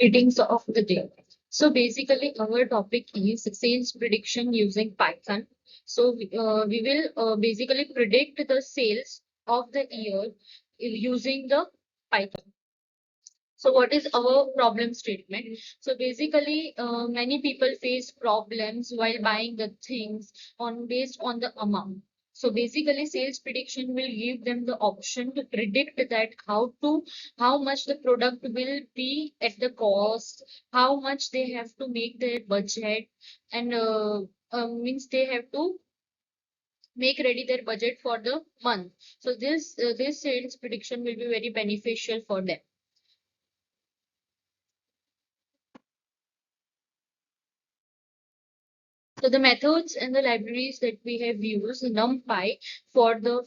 Greetings of the day. So basically, our topic is sales prediction using Python. So we will basically predict the sales of the year using the Python. So what is our problem statement? So basically, many people face problems while buying the things on based on the amount. So basically, sales prediction will give them the option to predict that how much the product will be at the cost, how much they have to make their budget, and means they have to make ready their budget for the month. So this sales prediction will be very beneficial for them. So the methods and the libraries that we have used, NumPy for the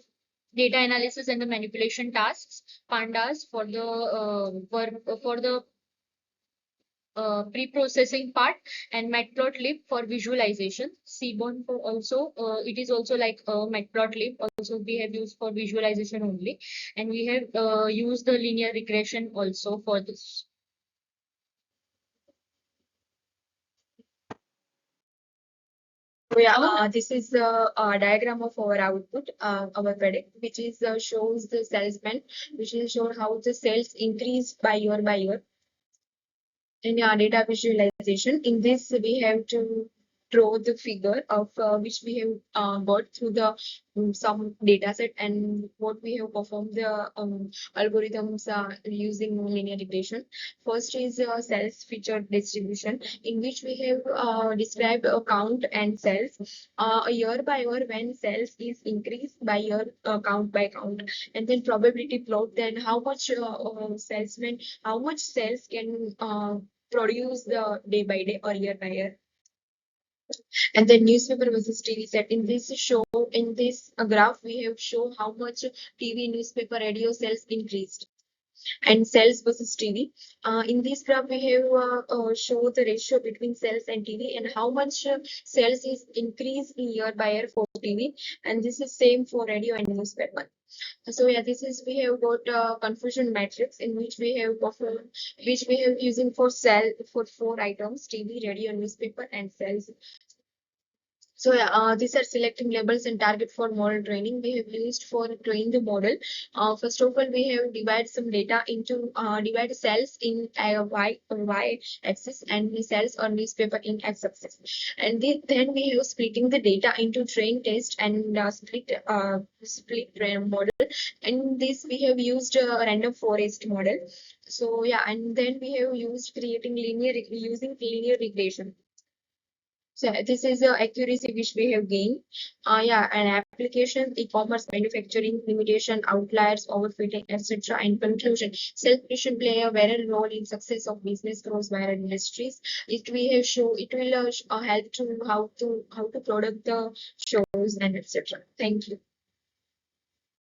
data analysis and the manipulation tasks, Pandas for the pre-processing part, and Matplotlib for visualization. Seaborn for also it is also like Matplotlib. Also we have used for visualization only, and we have used the linear regression also for this. So yeah, this is the diagram of our output, our product, which is shows the salesman, which is show how the sales increase by year. In data visualization, in this we have to draw the figure of which we have got through the some data set, and what we have performed the algorithms using linear regression. First is sales feature distribution, in which we have described a count and sales year by year when sales is increased by year, count by count, and then probability plot, then how much salesmen, how much sales can produce the day by day or year by year. And then newspaper versus TV set. In this show, in this graph, we have shown how much TV, newspaper, radio sales increased, and sales versus TV. In this graph, we have show the ratio between sales and TV, and how much sales is increased year by year for TV, and this is same for radio and newspaper. So yeah, this is we have got a confusion matrix in which we have performed, which we have using for sell for 4 items: TV, radio, newspaper, and sales. So yeah, these are selecting labels and target for model training. We have used for train the model. First of all, we have divide some data into divide cells in y axis and the cells or newspaper in x axis, and then we have splitting the data into train, test, and split train model. And this we have used a random forest model. So yeah, and then we have used creating using linear regression. So this is the accuracy which we have gained. Yeah, and application, e-commerce, manufacturing, limitation, outliers, overfitting, etc. In conclusion, self-creation play a very role in success of business across various industries. It will help to how to product the shows and etc. Thank you.